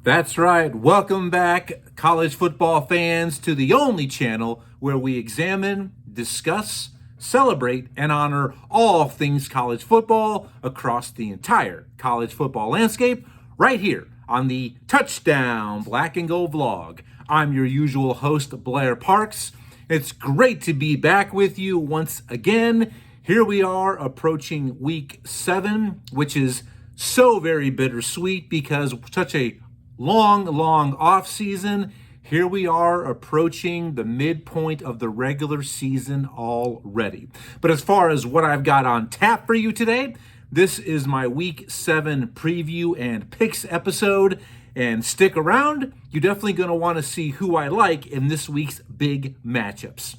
That's right. Welcome back, college football fans, to the only channel where we examine, discuss, celebrate, and honor all things college football across the entire college football landscape, right here on the Touchdown Black and Gold vlog. I'm your usual host, Blair Parks. It's great to be back with you once again. Here we are approaching week 7, which is so very bittersweet because such a long off season. Here we are approaching the midpoint of the regular season already. But as far as what I've got on tap for you today, this is my week 7 preview and picks episode. And stick around, you're definitely going to want to see who I like in this week's big matchups.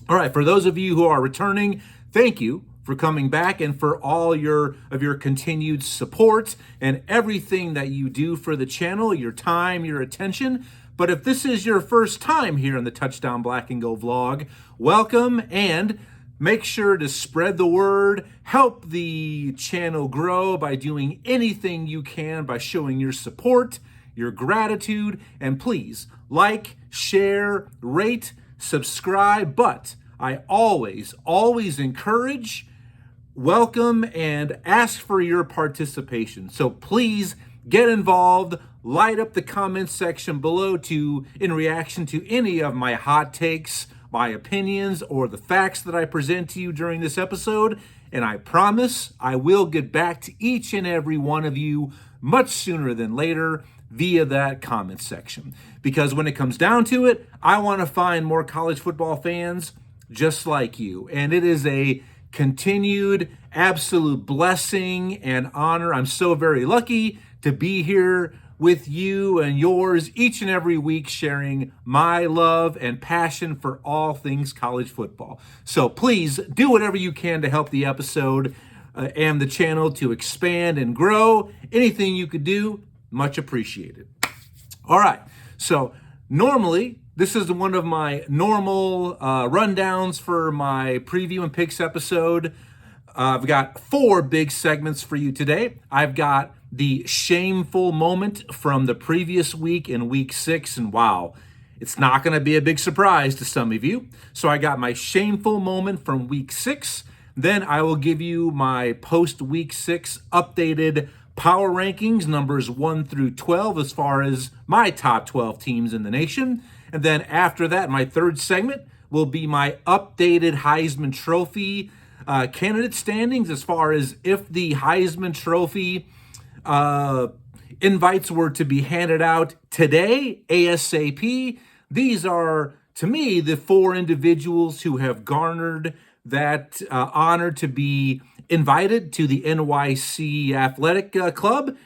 All right, for those of you who are returning, thank you for coming back and for all of your continued support and everything that you do for the channel, your time, your attention. But if this is your first time here in the Touchdown Black and Gold vlog, welcome, and make sure to spread the word, help the channel grow by doing anything you can by showing your support, your gratitude, and please like, share, rate, subscribe. But I always encourage, welcome, and ask for your participation. So please get involved, light up the comment section below in reaction to any of my hot takes, my opinions, or the facts that I present to you during this episode. And I promise I will get back to each and every one of you much sooner than later via that comment section. Because when it comes down to it, I want to find more college football fans just like you. And it is a continued absolute blessing and honor. I'm so very lucky to be here with you and yours each and every week, sharing my love and passion for all things college football. So please do whatever you can to help the episode and the channel to expand and grow. Anything you could do, much appreciated. All right, so normally this is one of my normal rundowns for my preview and picks episode. I've got 4 big segments for you today. I've got the shameful moment from the previous week in week 6, and wow, it's not going to be a big surprise to some of you. So I got my shameful moment from week 6. Then I will give you my post week 6 updated power rankings, numbers 1 through 12, as far as my top 12 teams in the nation. And then after that, my third segment will be my updated Heisman Trophy candidate standings, as far as if the Heisman Trophy invites were to be handed out today, ASAP. These are, to me, the 4 individuals who have garnered that honor to be invited to the NYC Athletic Club.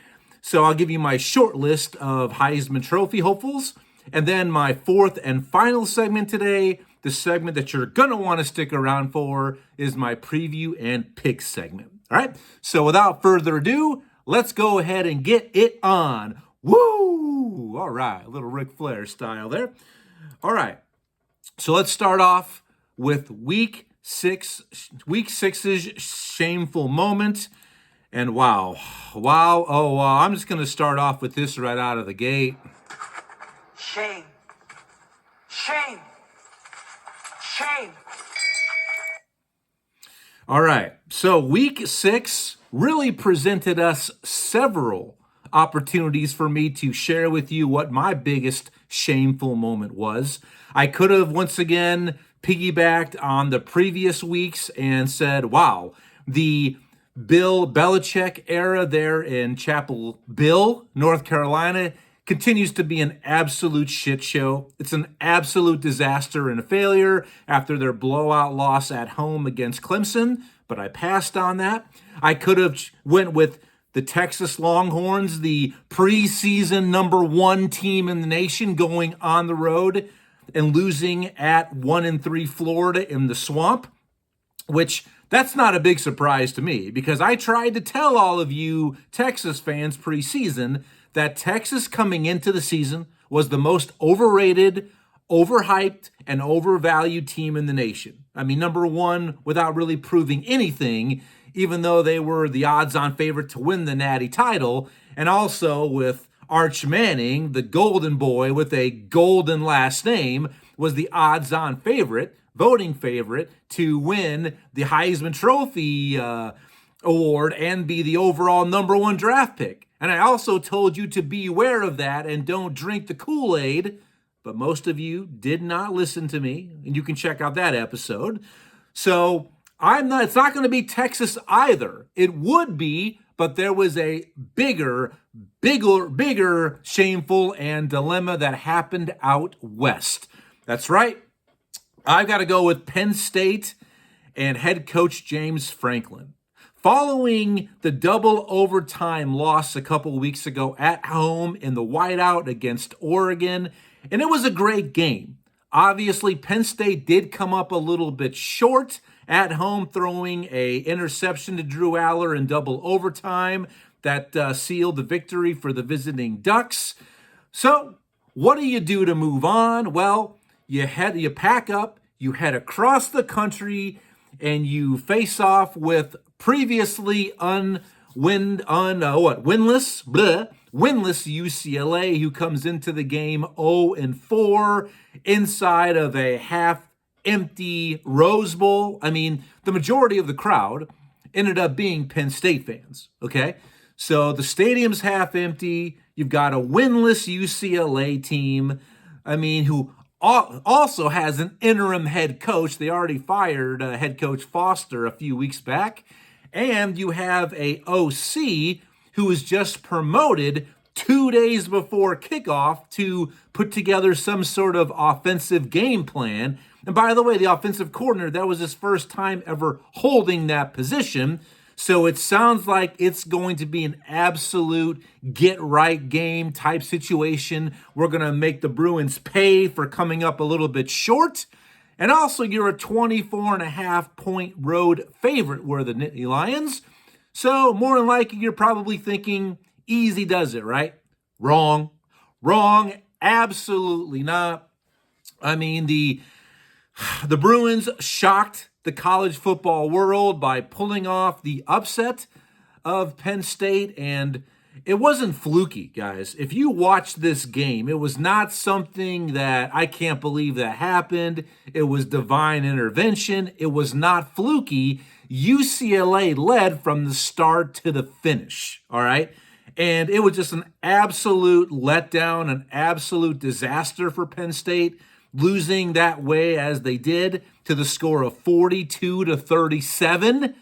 So I'll give you my short list of Heisman Trophy hopefuls. And then my 4th and final segment today, the segment that you're going to want to stick around for, is my preview and pick segment. All right, so without further ado, let's go ahead and get it on. Woo! All right, a little Ric Flair style there. All right, so let's start off with week 6's shameful moment. And wow, I'm just going to start off with this right out of the gate. Shame. All right, so week 6 really presented us several opportunities for me to share with you what my biggest shameful moment was. I could have once again piggybacked on the previous weeks and said, wow, the Bill Belichick era there in Chapel Hill, North Carolina, continues to be an absolute shit show. It's an absolute disaster and a failure after their blowout loss at home against Clemson, but I passed on that. I could have went with the Texas Longhorns, the preseason number 1 team in the nation, going on the road and losing at 1-3 Florida in the Swamp, which that's not a big surprise to me, because I tried to tell all of you Texas fans preseason that Texas coming into the season was the most overrated, overhyped, and overvalued team in the nation. I mean, number 1 without really proving anything, even though they were the odds-on favorite to win the Natty title, and also with Arch Manning, the golden boy with a golden last name, was the odds-on favorite, voting favorite, to win the Heisman Trophy award and be the overall number one draft pick. And I also told you to beware of that and don't drink the Kool-Aid, but most of you did not listen to me, and you can check out that episode. So it's not going to be Texas either. It would be, but there was a bigger shameful and dilemma that happened out west. That's right. I've got to go with Penn State and head coach James Franklin. Following the double overtime loss a couple weeks ago at home in the whiteout against Oregon, and it was a great game. Obviously, Penn State did come up a little bit short at home, throwing an interception to Drew Aller in double overtime that sealed the victory for the visiting Ducks. So, what do you do to move on? Well, you pack up, you head across the country, and you face off with previously winless UCLA, who comes into the game 0-4 inside of a half-empty Rose Bowl. I mean, the majority of the crowd ended up being Penn State fans, okay? So the stadium's half empty. You've got a winless UCLA team, who also has an interim head coach. They already fired head coach Foster a few weeks back. And you have a OC who was just promoted 2 days before kickoff to put together some sort of offensive game plan. And by the way, the offensive coordinator, that was his first time ever holding that position. So it sounds like it's going to be an absolute get-right game type situation. We're going to make the Bruins pay for coming up a little bit short. And also, you're a 24.5-point road favorite, were the Nittany Lions. So more than likely, you're probably thinking, easy does it, right? Wrong. Absolutely not. The Bruins shocked the college football world by pulling off the upset of Penn State, and it wasn't fluky, guys. If you watch this game, it was not something that I can't believe that happened. It was divine intervention. It was not fluky. UCLA led from the start to the finish, all right? And it was just an absolute letdown, an absolute disaster for Penn State, losing that way as they did to the score of 42-37.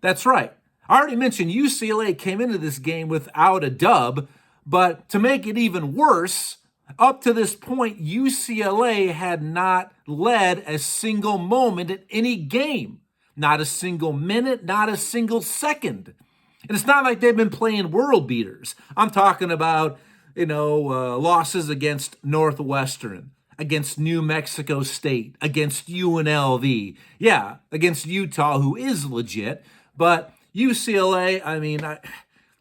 That's right. I already mentioned UCLA came into this game without a dub, but to make it even worse, up to this point, UCLA had not led a single moment in any game. Not a single minute, not a single second. And it's not like they've been playing world beaters. I'm talking about, losses against Northwestern, against New Mexico State, against UNLV. Yeah, against Utah, who is legit, but UCLA,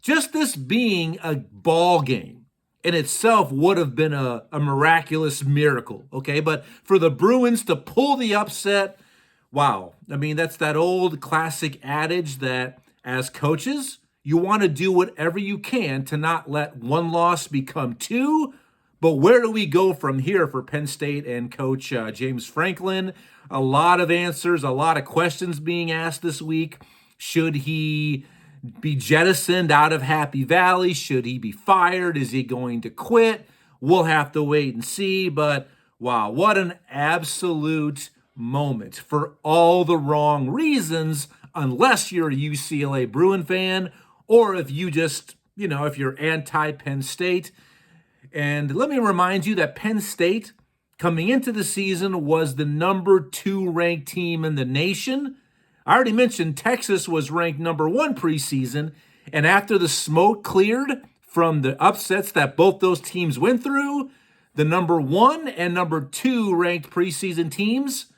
just this being a ball game in itself would have been a miraculous miracle, okay? But for the Bruins to pull the upset, wow. That's that old classic adage that as coaches, you want to do whatever you can to not let one loss become two. But where do we go from here for Penn State and Coach James Franklin? A lot of answers, a lot of questions being asked this week. Should he be jettisoned out of Happy Valley? Should he be fired? Is he going to quit? We'll have to wait and see. But wow, what an absolute moment for all the wrong reasons, unless you're a UCLA Bruin fan or if you just, if you're anti-Penn State. And let me remind you that Penn State, coming into the season, was the number 2 ranked team in the nation. I already mentioned Texas was ranked number 1 preseason, and after the smoke cleared from the upsets that both those teams went through, the number 1 and number 2 ranked preseason teams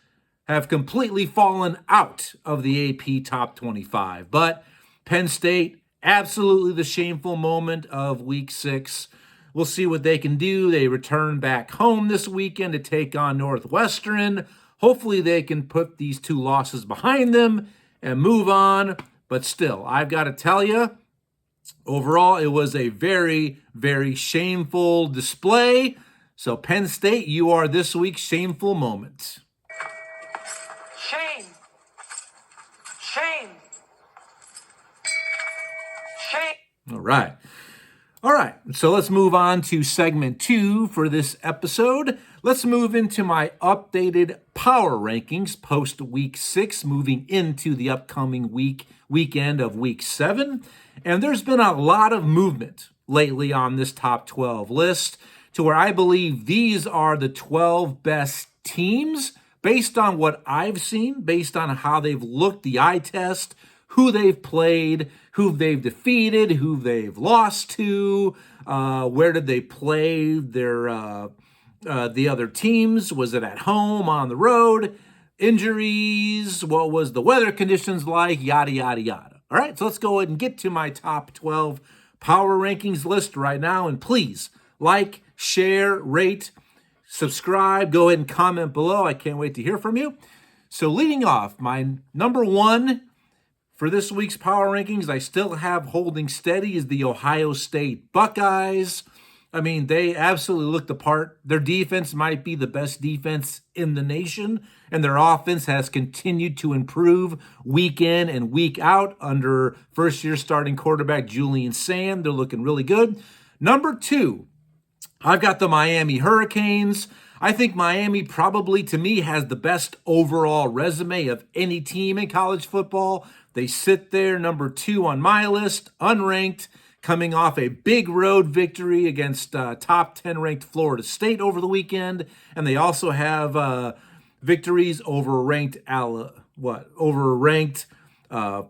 have completely fallen out of the AP Top 25. But Penn State, absolutely the shameful moment of Week 6. We'll see what they can do. They return back home this weekend to take on Northwestern. Hopefully they can put these 2 losses behind them and move on. But still, I've got to tell you, Overall, it was a very, very shameful display. So, Penn State, you are this week's shameful moment. Shame. Shame. Shame. All right. All right, so let's move on to segment 2 for this episode. Let's move into my updated power rankings post week 6, moving into the upcoming weekend of week 7. And there's been a lot of movement lately on this top 12 list to where I believe these are the 12 best teams based on what I've seen, based on how they've looked, the eye test, who they've played, who they've defeated, who they've lost to, where did they play the other teams? Was it at home, on the road? Injuries? What was the weather conditions like? Yada, yada, yada. All right, so let's go ahead and get to my top 12 power rankings list right now. And please like, share, rate, subscribe. Go ahead and comment below. I can't wait to hear from you. So leading off, my number 1 for this week's power rankings, I still have holding steady, is the Ohio State Buckeyes. I mean, they absolutely looked the part. Their defense might be the best defense in the nation, and their offense has continued to improve week in and week out under first-year starting quarterback Julian Sand. They're looking really good. Number 2, I've got the Miami Hurricanes. I think Miami probably, to me, has the best overall resume of any team in college football. They sit there, number 2 on my list, unranked, coming off a big road victory against top 10 ranked Florida State over the weekend. And they also have victories over ranked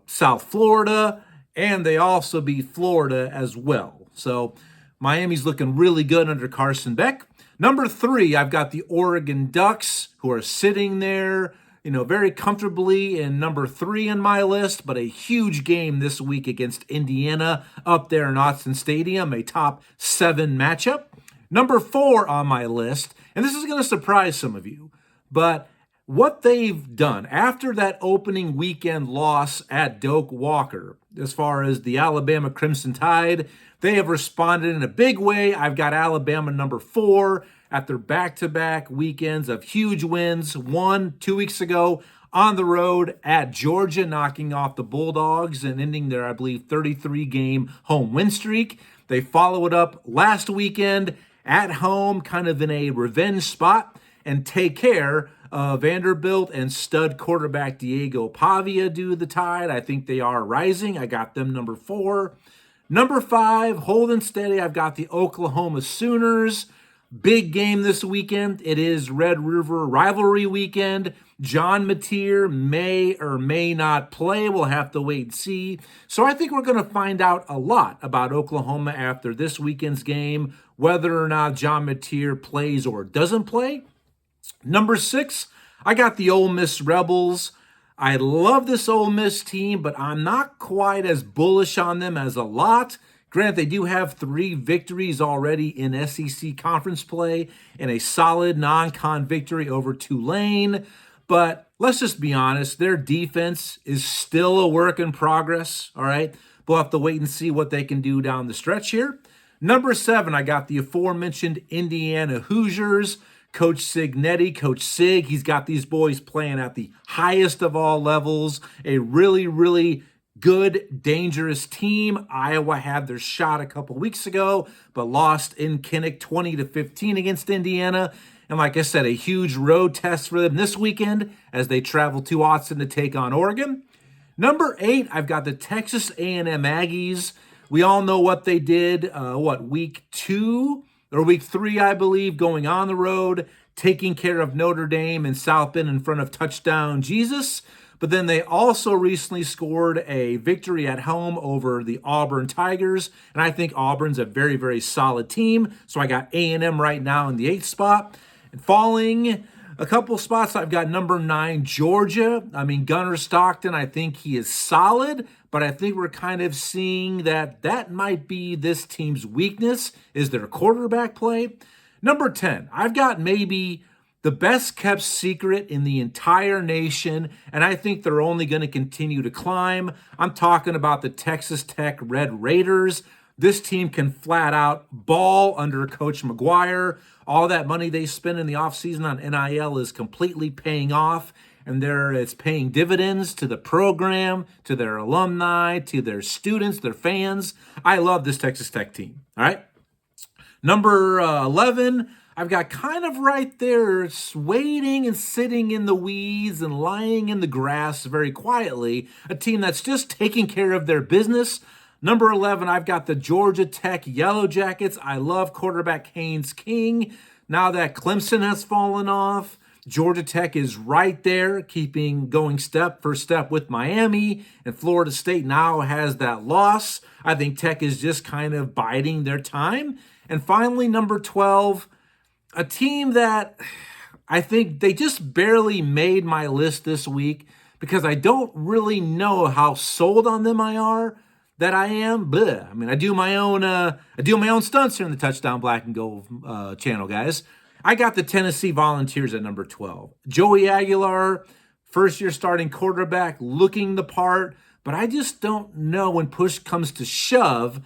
South Florida, and they also beat Florida as well. So Miami's looking really good under Carson Beck. Number 3, I've got the Oregon Ducks, who are sitting there, very comfortably in number 3 on my list, but a huge game this week against Indiana up there in Autzen Stadium, a top 7 matchup. Number 4 on my list, and this is going to surprise some of you, but what they've done after that opening weekend loss at Doak Walker, as far as the Alabama Crimson Tide, they have responded in a big way. I've got Alabama number 4 after back-to-back weekends of huge wins. 1 2 weeks ago on the road at Georgia, knocking off the Bulldogs and ending their, I believe, 33-game home win streak. They follow it up last weekend at home, kind of in a revenge spot, and take care of Vanderbilt and stud quarterback Diego Pavia due to the Tide. I think they are rising. I got them number 4. Number 5, holding steady, I've got the Oklahoma Sooners. Big game this weekend. It is Red River Rivalry weekend. John Mateer may or may not play. We'll have to wait and see. So I think we're going to find out a lot about Oklahoma after this weekend's game, whether or not John Mateer plays or doesn't play. Number 6, I got the Ole Miss Rebels. I love this Ole Miss team, but I'm not quite as bullish on them as a lot. Granted, they do have 3 victories already in SEC conference play and a solid non-con victory over Tulane. But let's just be honest, their defense is still a work in progress, all right? We'll have to wait and see what they can do down the stretch here. Number 7, I got the aforementioned Indiana Hoosiers. Coach Signetti, Coach Sig, he's got these boys playing at the highest of all levels. A really, really good, dangerous team. Iowa had their shot a couple weeks ago, but lost in Kinnick 20-15 against Indiana. And like I said, a huge road test for them this weekend as they travel to Autzen to take on Oregon. Number 8, I've got the Texas A&M Aggies. We all know what they did, week 2 or week 3, I believe, going on the road, taking care of Notre Dame and South Bend in front of touchdown Jesus. But then they also recently scored a victory at home over the Auburn Tigers. And I think Auburn's a very, very solid team. So I got A&M right now in the 8th spot. And falling a couple spots, I've got number 9, Georgia. I mean, Gunnar Stockton, I think he is solid. But I think we're kind of seeing that might be this team's weakness, is their quarterback play. Number 10, I've got maybe the best kept secret in the entire nation, and I think they're only going to continue to climb. I'm talking about the Texas Tech Red Raiders. This team can flat out ball under Coach McGuire. All that money they spend in the offseason on NIL is completely paying off, and it's paying dividends to the program, to their alumni, to their students, their fans. I love this Texas Tech team. All right. Number 11, I've got kind of right there, waiting and sitting in the weeds and lying in the grass very quietly, a team that's just taking care of their business. Number 11, I've got the Georgia Tech Yellow Jackets. I love quarterback Haynes King. Now that Clemson has fallen off, Georgia Tech is right there, going step for step with Miami, and Florida State now has that loss. I think Tech is just kind of biding their time. And finally, number 12, a team that I think they just barely made my list this week because I don't really know how sold on them I am. Bleh. I mean, I do my own stunts here in the Touchdown Black and Gold channel, guys. I got the Tennessee Volunteers at number 12. Joey Aguilar, first-year starting quarterback, looking the part, but I just don't know when push comes to shove,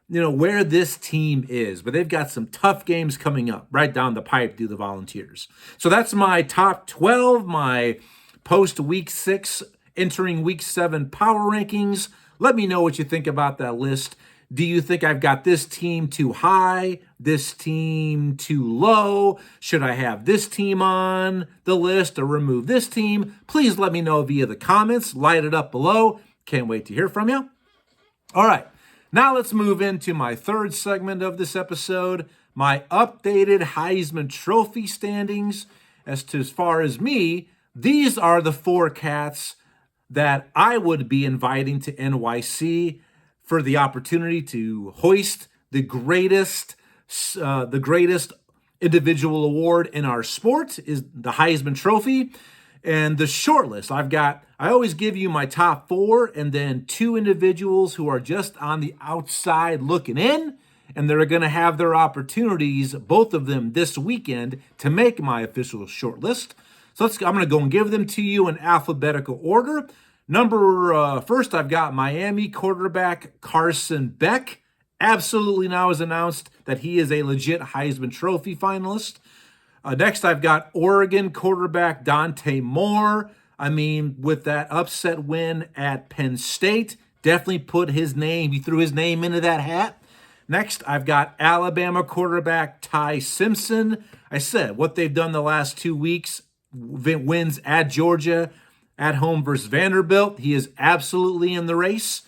where this team is. But they've got some tough games coming up right down the pipe through the Volunteers. So that's my top 12, my post-week 6, entering week 7 power rankings. Let me know what you think about that list. Do you think I've got this team too high, this team too low? Should I have this team on the list or remove this team? Please let me know via the comments. Light it up below. Can't wait to hear from you. All right, now let's move into my third segment of this episode, my updated Heisman Trophy standings. As far as me, these are the 4 cats that I would be inviting to NYC for the opportunity to hoist the greatest individual award in our sport, is the Heisman Trophy. And the short list, I always give you my top 4 and then 2 individuals who are just on the outside looking in, and they're going to have their opportunities, both of them this weekend, to make my official short list. So I'm going to go and give them to you in alphabetical order. First, I've got Miami quarterback Carson Beck. Absolutely now is announced that he is a legit Heisman Trophy finalist. Next, I've got Oregon quarterback Dante Moore. I mean, with that upset win at Penn State, definitely he threw his name into that hat. Next, I've got Alabama quarterback Ty Simpson. I said what they've done the last 2 weeks, wins at Georgia, at home versus Vanderbilt. He is absolutely in the race.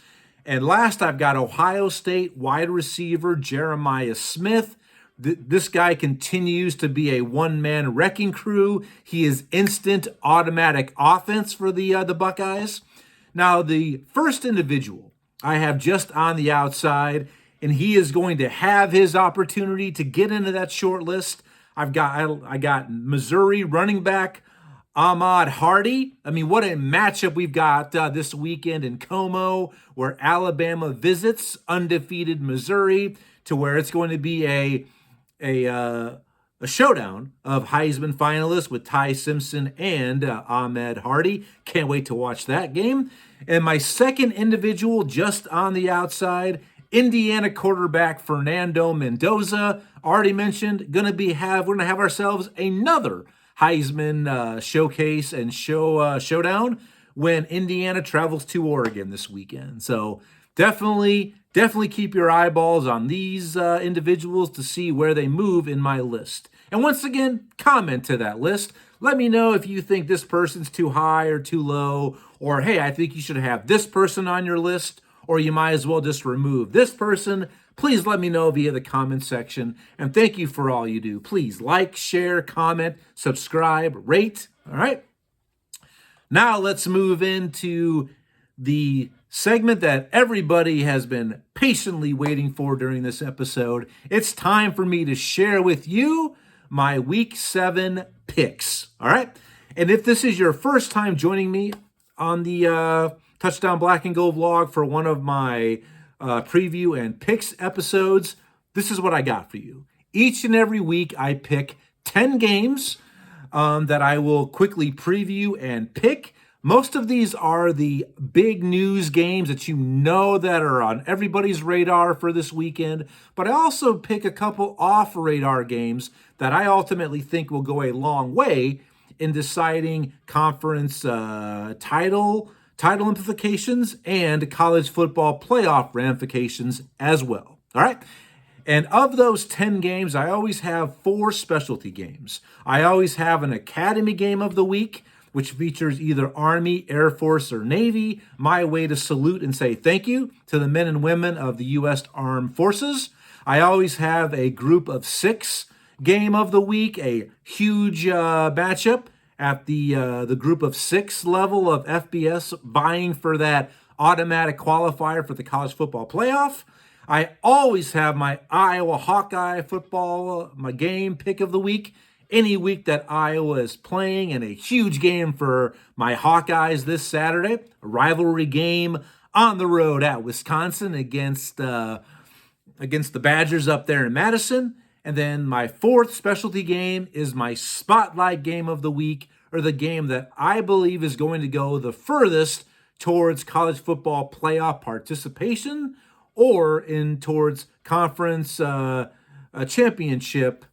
And last, I've got Ohio State wide receiver Jeremiah Smith. This guy continues to be a one-man wrecking crew. He is instant automatic offense for the Buckeyes. Now, the first individual I have just on the outside, and he is going to have his opportunity to get into that short list. I got Missouri running back Ahmad Hardy. I mean, what a matchup we've got this weekend in Como, where Alabama visits undefeated Missouri, to where it's going to be a showdown of Heisman finalists with Ty Simpson and Ahmed Hardy. Can't wait to watch that game. And my second individual just on the outside, Indiana quarterback Fernando Mendoza. Already mentioned, we're going to have ourselves another Heisman showcase and showdown when Indiana travels to Oregon this weekend. So definitely keep your eyeballs on these individuals to see where they move in my list. And once again, comment to that list. Let me know if you think this person's too high or too low, or hey, I think you should have this person on your list, or you might as well just remove this person. Please let me know via the comment section. And thank you for all you do. Please like, share, comment, subscribe, rate. All right. Now let's move into the segment that everybody has been patiently waiting for during this episode. It's time for me to share with you my Week 7 picks. All right. And if this is your first time joining me on the Touchdown Black and Gold vlog for one of my preview and picks episodes, this is what I got for you. Each and every week I pick 10 games that I will quickly preview and pick. Most of these are the big news games that you know that are on everybody's radar for this weekend, but I also pick a couple off-radar games that I ultimately think will go a long way in deciding conference title implications and college football playoff ramifications as well. All right? And of those 10 games, I always have 4 specialty games. I always have an academy game of the week, which features either Army, Air Force, or Navy, my way to salute and say thank you to the men and women of the U.S. Armed Forces. I always have a group of 6 game of the week, a huge matchup at the group of 6 level of FBS, vying for that automatic qualifier for the college football playoff. I always have my Iowa Hawkeye football, my game pick of the week, any week that Iowa is playing, and a huge game for my Hawkeyes this Saturday, a rivalry game on the road at Wisconsin against the Badgers up there in Madison. And then my 4th specialty game is my spotlight game of the week, or the game that I believe is going to go the furthest towards college football playoff participation or in towards conference championship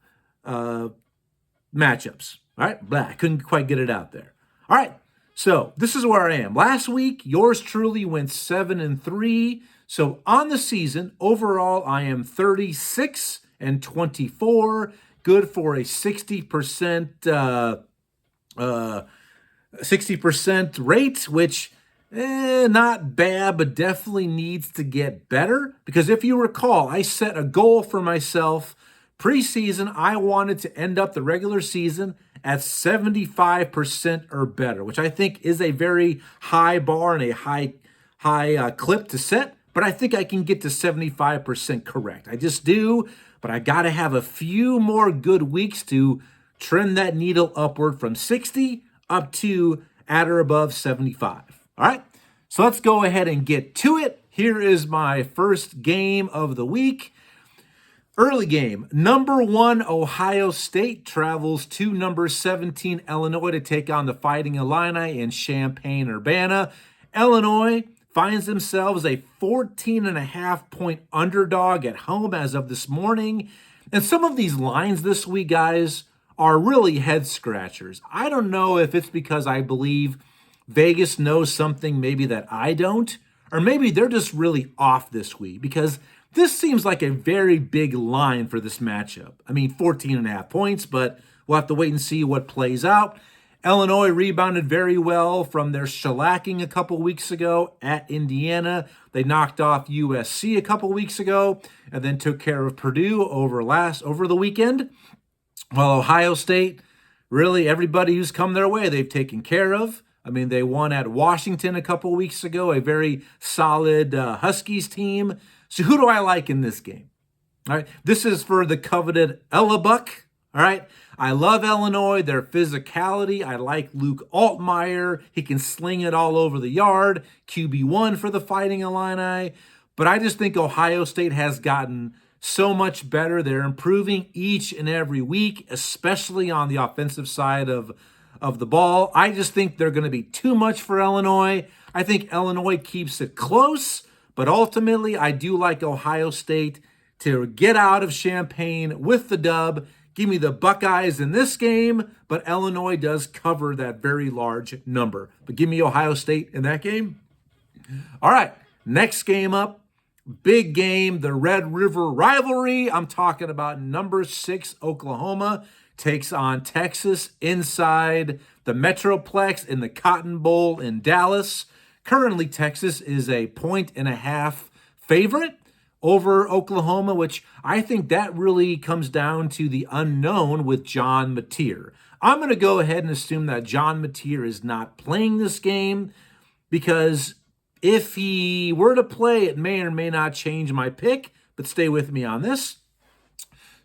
matchups. All right, I couldn't quite get it out there. All right, so this is where I am. Last week, yours truly went 7-3. So on the season, overall, I am 36-24, good for a 60% 60% rate, which not bad, but definitely needs to get better. Because if you recall, I set a goal for myself preseason. I wanted to end up the regular season at 75% or better, which I think is a very high bar and a high clip to set. But I think I can get to 75% correct. I just do, but I got to have a few more good weeks to trim that needle upward from 60 up to at or above 75. All right, so let's go ahead and get to it. Here is my first game of the week. Early game, number 1 Ohio State travels to number 17 Illinois to take on the Fighting Illini in Champaign-Urbana. Illinois finds themselves a 14.5-point underdog at home as of this morning. And some of these lines this week, guys, are really head scratchers. I don't know if it's because I believe Vegas knows something maybe that I don't, or maybe they're just really off this week, because this seems like a very big line for this matchup. I mean, 14.5 points, but we'll have to wait and see what plays out. Illinois rebounded very well from their shellacking a couple weeks ago at Indiana. They knocked off USC a couple weeks ago and then took care of Purdue over the weekend. While Ohio State, really everybody who's come their way, they've taken care of. I mean, they won at Washington a couple weeks ago, a very solid Huskies team. So who do I like in this game? All right, this is for the coveted Ellabuck. All right, I love Illinois, their physicality. I like Luke Altmaier. He can sling it all over the yard. QB1 for the Fighting Illini. But I just think Ohio State has gotten so much better. They're improving each and every week, especially on the offensive side of the ball. I just think they're going to be too much for Illinois. I think Illinois keeps it close, but ultimately I do like Ohio State to get out of Champaign with the dub. Give me the Buckeyes in this game, but Illinois does cover that very large number. But give me Ohio State in that game. All right, next game up. Big game, the Red River rivalry. I'm talking about number 6 Oklahoma takes on Texas inside the Metroplex in the Cotton Bowl in Dallas. Currently, Texas is a 1.5 favorite over Oklahoma, which I think that really comes down to the unknown with John Mateer. I'm going to go ahead and assume that John Mateer is not playing this game, because if he were to play, it may or may not change my pick, but stay with me on this.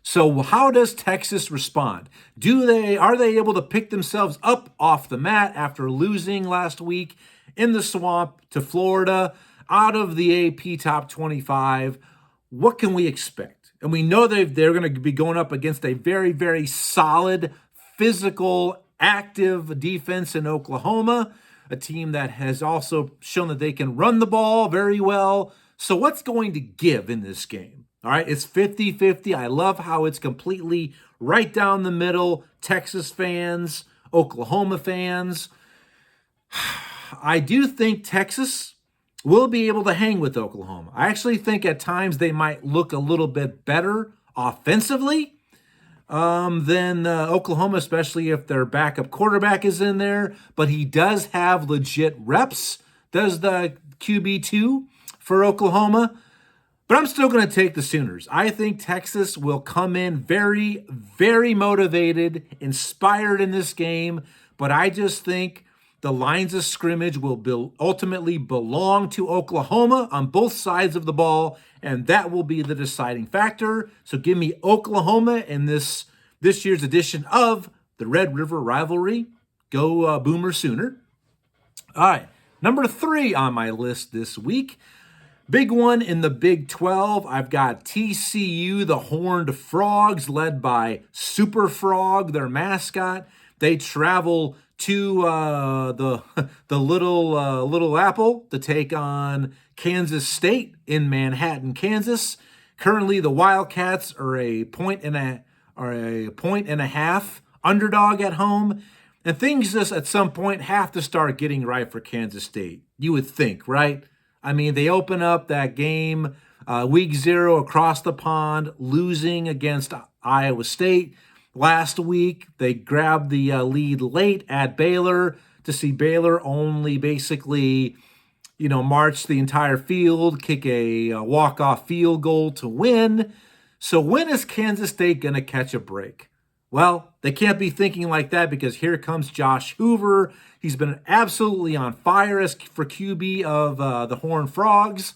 So how does Texas respond? Are they able to pick themselves up off the mat after losing last week in the swamp to Florida out of the AP top 25? What can we expect? And we know they're going to be going up against a very, very solid physical active defense in Oklahoma, a team that has also shown that they can run the ball very well. So what's going to give in this game? All right, it's 50-50. I love how it's completely right down the middle. Texas fans, Oklahoma fans. I do think Texas will be able to hang with Oklahoma. I actually think at times they might look a little bit better offensively than Oklahoma, especially if their backup quarterback is in there. But he does have legit reps, does the QB2 for Oklahoma. But I'm still going to take the Sooners. I think Texas will come in very, very motivated, inspired in this game. But I just think the lines of scrimmage will ultimately belong to Oklahoma on both sides of the ball, and that will be the deciding factor. So give me Oklahoma in this year's edition of the Red River Rivalry. Go Boomer Sooner. All right, number 3 on my list this week. Big one in the Big 12. I've got TCU, the Horned Frogs, led by Super Frog, their mascot. They travel to the Little Apple to take on Kansas State in Manhattan, Kansas. Currently, the Wildcats are a point and a half underdog at home, and things just at some point have to start getting right for Kansas State. You would think, right? I mean, they open up that game week 0 across the pond, losing against Iowa State. Last week, they grabbed the lead late at Baylor to see Baylor only basically, march the entire field, kick a walk-off field goal to win. So when is Kansas State going to catch a break? Well, they can't be thinking like that because here comes Josh Hoover. He's been absolutely on fire as for QB of the Horned Frogs.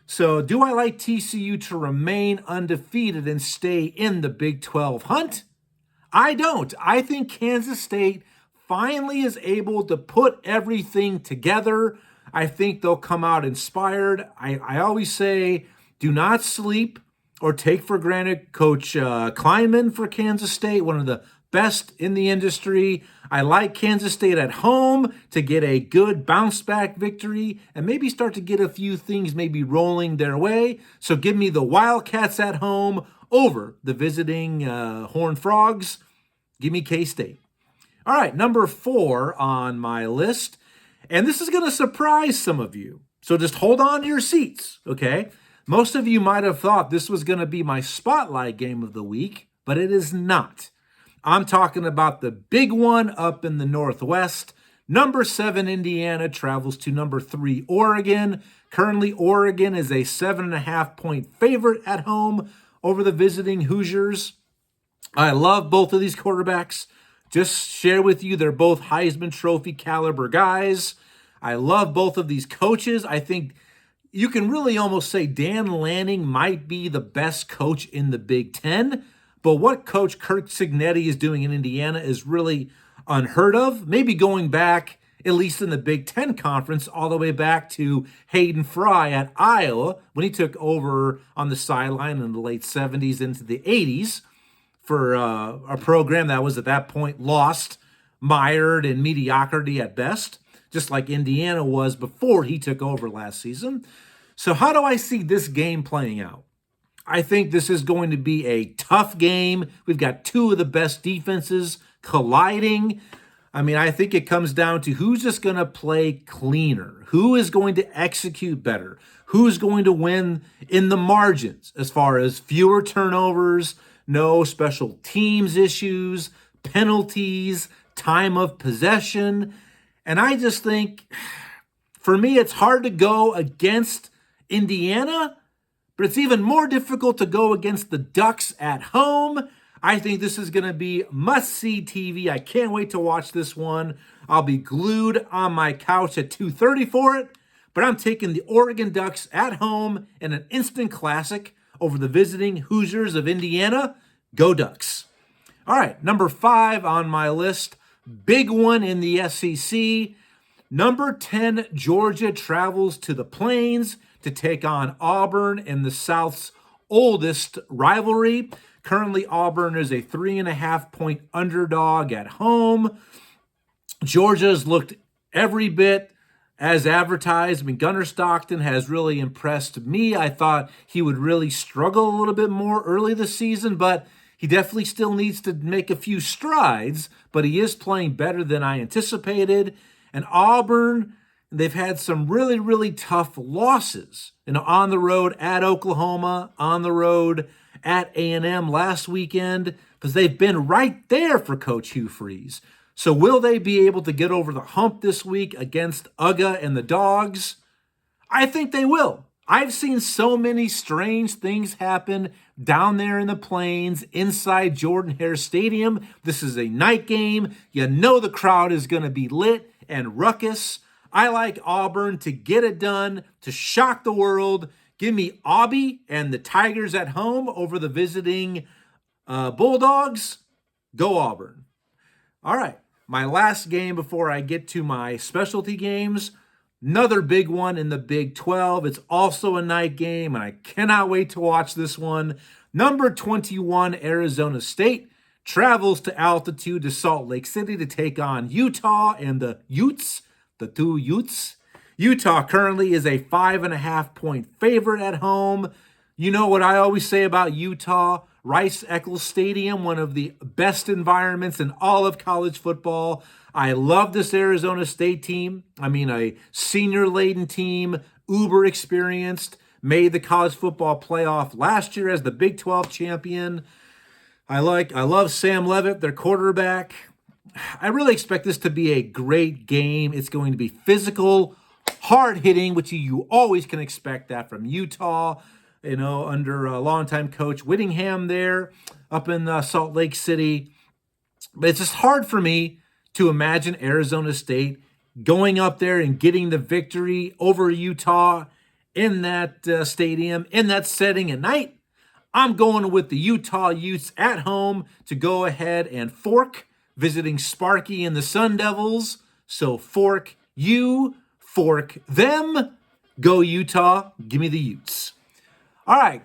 So do I like TCU to remain undefeated and stay in the Big 12 hunt? I don't. I think Kansas State finally is able to put everything together. I think they'll come out inspired. I always say do not sleep or take for granted Coach Klieman for Kansas State, one of the best in the industry. I like Kansas State at home to get a good bounce back victory and maybe start to get a few things maybe rolling their way. So give me the Wildcats at home over the visiting Horned Frogs. Give me K-State. All right, number 4 on my list. And this is going to surprise some of you. So just hold on to your seats, okay? Most of you might have thought this was going to be my spotlight game of the week, but it is not. I'm talking about the big one up in the Northwest. Number 7, Indiana travels to number 3, Oregon. Currently, Oregon is a 7.5-point favorite at home over the visiting Hoosiers. I love both of these quarterbacks. Just share with you, they're both Heisman Trophy caliber guys. I love both of these coaches. I think you can really almost say Dan Lanning might be the best coach in the Big Ten. But what Coach Kirk Cignetti is doing in Indiana is really unheard of. Maybe going back, at least in the Big Ten Conference, all the way back to Hayden Fry at Iowa when he took over on the sideline in the late 70s into the 80s for a program that was at that point lost, mired in mediocrity at best, just like Indiana was before he took over last season. So how do I see this game playing out? I think this is going to be a tough game. We've got two of the best defenses colliding. I mean, I think it comes down to who's just going to play cleaner, who is going to execute better, who's going to win in the margins as far as fewer turnovers, no special teams issues, penalties, time of possession. And I just think, for me, it's hard to go against Indiana, but it's even more difficult to go against the Ducks at home. I think this is going to be must-see TV. I can't wait to watch this one. I'll be glued on my couch at 2:30 for it, but I'm taking the Oregon Ducks at home in an instant classic over the visiting Hoosiers of Indiana. Go Ducks. All right, number 5 on my list. Big one in the SEC. Number 10, Georgia travels to the Plains to take on Auburn in the South's oldest rivalry. Currently, Auburn is a 3.5-point underdog at home. Georgia's looked every bit as advertised. I mean, Gunnar Stockton has really impressed me. I thought he would really struggle a little bit more early this season, but he definitely still needs to make a few strides, but he is playing better than I anticipated. And Auburn, they've had some really, really tough losses. On the road at Oklahoma, on the road at A&M last weekend, because they've been right there for Coach Hugh Freeze. So will they be able to get over the hump this week against UGA and the Dogs? I think they will. I've seen so many strange things happen down there in the plains inside Jordan-Hare Stadium. This is a night game. You know the crowd is going to be lit and ruckus. I like Auburn to get it done, to shock the world. Give me Aubie and the Tigers at home over the visiting Bulldogs. Go Auburn. All right, my last game before I get to my specialty games. Another big one in the Big 12. It's also a night game, and I cannot wait to watch this one. Number 21, Arizona State, travels to altitude to Salt Lake City to take on Utah and the Utes, the two Utes. Utah currently is a 5.5-point favorite at home. You know what I always say about Utah? Rice-Eccles Stadium, one of the best environments in all of college football. I love this Arizona State team. I mean, a senior-laden team, uber experienced, made the college football playoff last year as the Big 12 champion. I love Sam Leavitt, their quarterback. I really expect this to be a great game. It's going to be physical, hard-hitting, which you always can expect that from Utah. Under a longtime coach Whittingham there up in Salt Lake City. But it's just hard for me to imagine Arizona State going up there and getting the victory over Utah in that stadium, in that setting at night. I'm going with the Utah Utes at home to go ahead and fork, visiting Sparky and the Sun Devils. So fork you, fork them. Go Utah, give me the Utes. All right,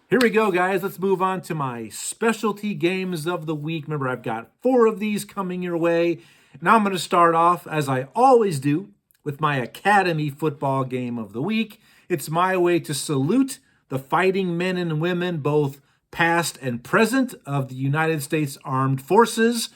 here we go, guys. Let's move on to my specialty games of the week. Remember, I've got 4 of these coming your way. Now I'm going to start off, as I always do, with my Academy football game of the week. It's my way to salute the fighting men and women, both past and present, of the United States Armed Forces.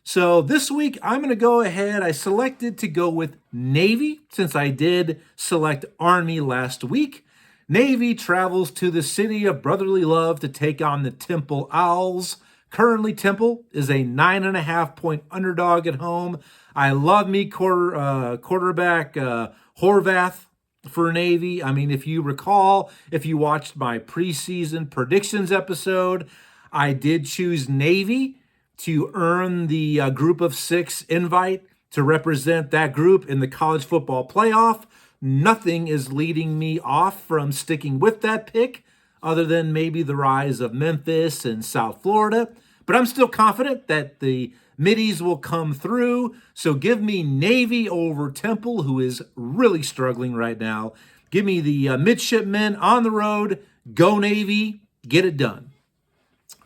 So this week, I'm going to go ahead. I selected to go with Navy, since I did select Army last week. Navy travels to the city of brotherly love to take on the Temple Owls. Currently, Temple is a 9.5-point underdog at home. I love me quarterback Horvath for Navy. I mean, if you recall, if you watched my preseason predictions episode, I did choose Navy to earn the Group of 6 invite to represent that group in the college football playoff. Nothing is leading me off from sticking with that pick other than maybe the rise of Memphis and South Florida. But I'm still confident that the Middies will come through. So give me Navy over Temple, who is really struggling right now. Give me the midshipmen on the road. Go Navy. Get it done.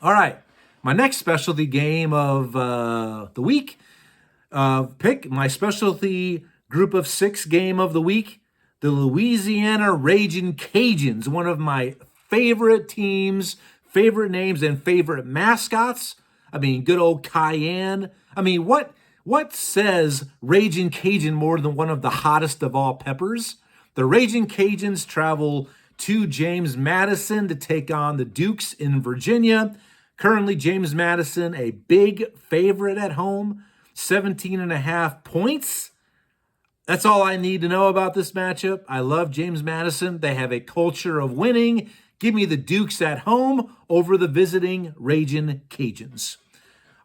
All right. My next specialty game of the week. Pick my specialty Group of 6 game of the week. The Louisiana Ragin' Cajuns, one of my favorite teams, favorite names, and favorite mascots. I mean, good old Cayenne. I mean, what says Ragin' Cajun more than one of the hottest of all peppers? The Ragin' Cajuns travel to James Madison to take on the Dukes in Virginia. Currently, James Madison, a big favorite at home, 17.5 points. That's all I need to know about this matchup. I love James Madison. They have a culture of winning. Give me the Dukes at home over the visiting Ragin' Cajuns.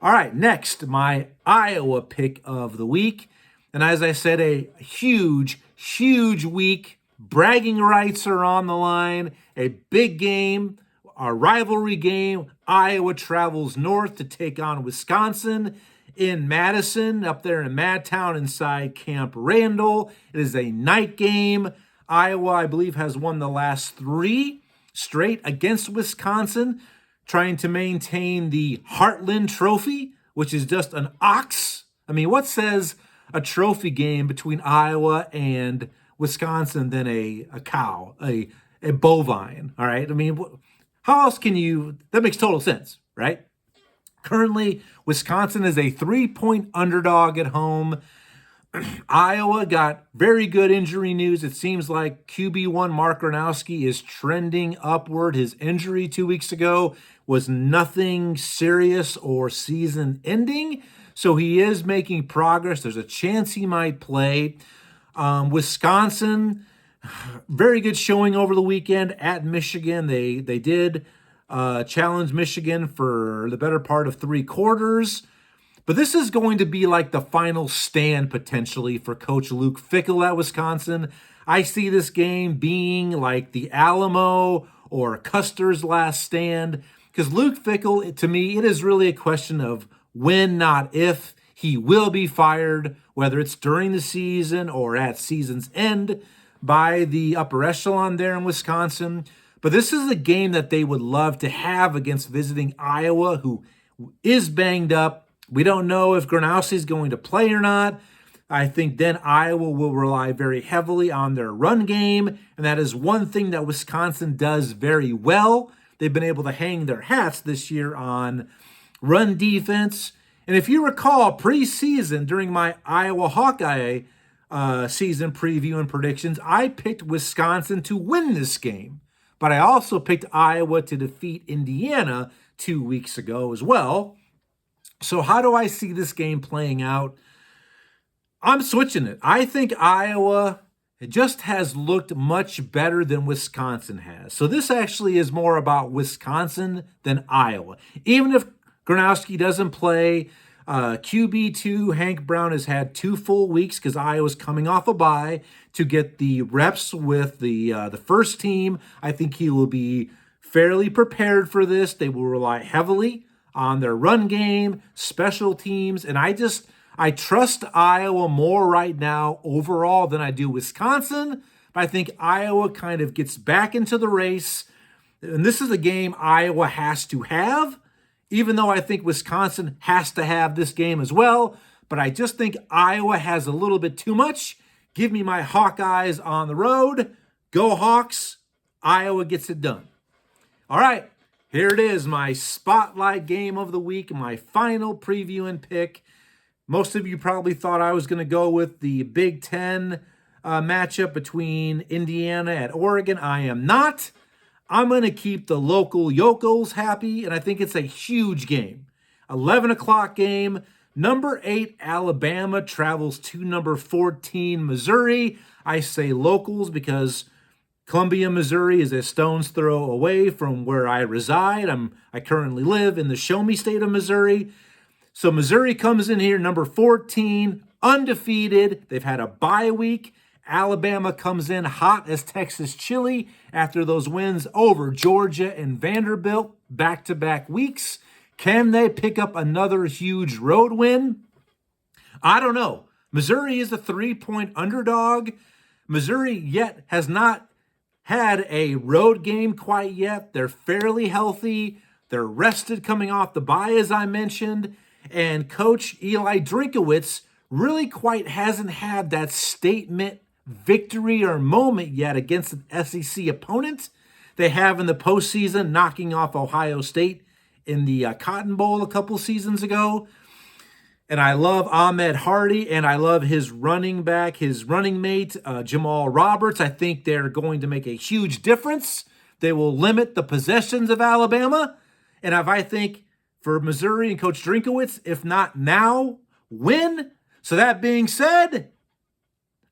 All right, next, my Iowa pick of the week. And as I said, a huge, huge week. Bragging rights are on the line. A big game, a rivalry game. Iowa travels north to take on Wisconsin in Madison, up there in Madtown inside Camp Randall. It is a night game. Iowa, I believe, has won the last 3 straight against Wisconsin. trying to maintain the Heartland Trophy, which is just an ox. I mean, what says a trophy game between Iowa and Wisconsin than a cow, a bovine, all right? I mean, how else can you, that makes total sense, right? Currently, Wisconsin is a 3-point underdog at home. Iowa got very good injury news. It seems like QB1 Mark Gronowski is trending upward. His injury 2 weeks ago was nothing serious or season ending, so he is making progress. There's a chance he might play. Wisconsin, very good showing over the weekend at Michigan. They did challenge Michigan for the better part of 3 quarters. But this is going to be like the final stand potentially for Coach Luke Fickell at Wisconsin. I see this game being like the Alamo or Custer's last stand, because Luke Fickell, to me, it is really a question of when, not if. He will be fired, whether it's during the season or at season's end, by the upper echelon there in Wisconsin. But this is a game that they would love to have against visiting Iowa, who is banged up. We don't know if Gronowski is going to play or not. I think then Iowa will rely very heavily on their run game, and that is one thing that Wisconsin does very well. They've been able to hang their hats this year on run defense. And if you recall, preseason, during my Iowa Hawkeye season preview and predictions, I picked Wisconsin to win this game. But I also picked Iowa to defeat Indiana 2 weeks ago as well. So how do I see this game playing out? I'm switching it. I think Iowa just has looked much better than Wisconsin has. So this actually is more about Wisconsin than Iowa. Even if Gronowski doesn't play, QB2 Hank Brown has had 2 full weeks because Iowa's coming off a bye to get the reps with the first team. I think he will be fairly prepared for this. They will rely heavily on their run game, special teams, and I trust Iowa more right now overall than I do Wisconsin. But I think Iowa kind of gets back into the race, and this is a game Iowa has to have, even though I think Wisconsin has to have this game as well. But I just think Iowa has a little bit too much. Give me my Hawkeyes on the road. Go Hawks. Iowa gets it done. All right. Here it is, my spotlight game of the week, my final preview and pick. Most of you probably thought I was going to go with the Big Ten matchup between Indiana and Oregon. I am not. I'm going to keep the local yokels happy, and I think it's a huge game. 11 o'clock game. Number 8, Alabama travels to number 14, Missouri. I say locals because Columbia, Missouri is a stone's throw away from where I reside. I currently live in the Show Me State of Missouri. So Missouri comes in here, number 14, undefeated. They've had a bye week. Alabama comes in hot as Texas chili after those wins over Georgia and Vanderbilt back-to-back weeks. Can they pick up another huge road win? I don't know. Missouri is a 3-point underdog. Missouri yet has not had a road game quite yet. They're fairly healthy. They're rested coming off the bye, as I mentioned. And Coach Eli Drinkowitz really quite hasn't had that statement victory or moment yet against an SEC opponent. They have in the postseason, knocking off Ohio State in the Cotton Bowl a couple seasons ago. And I love Ahmed Hardy, and I love his running back, his running mate, Jamal Roberts. I think they're going to make a huge difference. They will limit the possessions of Alabama. And I think for Missouri and Coach Drinkowitz, if not now, when? So that being said,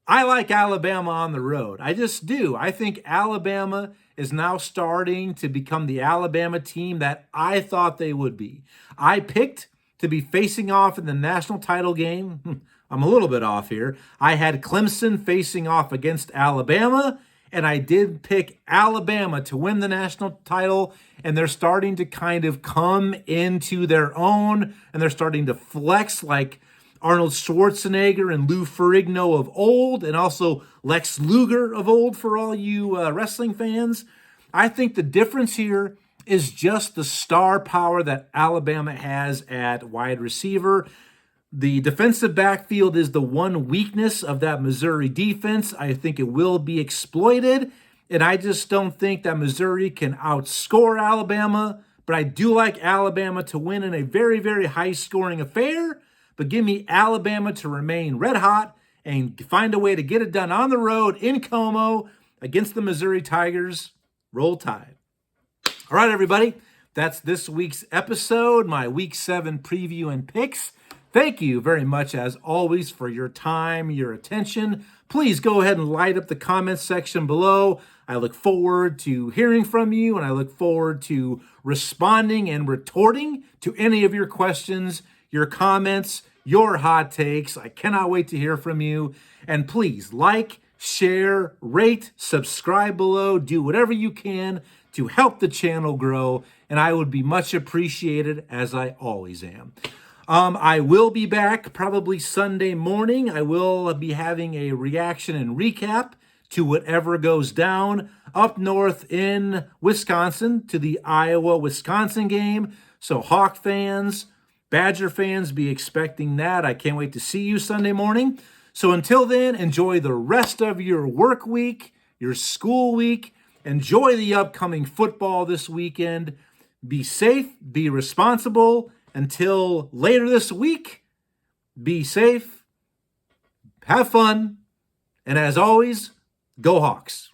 I like Alabama on the road. I just do. I think Alabama is now starting to become the Alabama team that I thought they would be. I picked to be facing off in the national title game. I'm a little bit off here. I had Clemson facing off against Alabama, and I did pick Alabama to win the national title, and they're starting to kind of come into their own, and they're starting to flex like Arnold Schwarzenegger and Lou Ferrigno of old, and also Lex Luger of old for all you wrestling fans. I think the difference here is just the star power that Alabama has at wide receiver. The defensive backfield is the one weakness of that Missouri defense. I think it will be exploited, and I just don't think that Missouri can outscore Alabama. But I do like Alabama to win in a very, very high-scoring affair. But give me Alabama to remain red hot and find a way to get it done on the road in Como against the Missouri Tigers. Roll Tide. All right, everybody. That's this week's episode, my Week 7 preview and picks. Thank you very much, as always, for your time, your attention. Please go ahead and light up the comments section below. I look forward to hearing from you, and I look forward to responding and retorting to any of your questions, your comments, your hot takes. I cannot wait to hear from you. And please like, share, rate, subscribe below. Do whatever you can to help the channel grow, and I would be much appreciated, as I always am. I will be back probably Sunday morning. I will be having a reaction and recap to whatever goes down up north in Wisconsin to the Iowa-Wisconsin game. So Hawk fans, Badger fans, be expecting that. I can't wait to see you Sunday morning. So until then, enjoy the rest of your work week, your school week. Enjoy the upcoming football this weekend. Be safe, be responsible. Until later this week, be safe, have fun, and as always, go Hawks.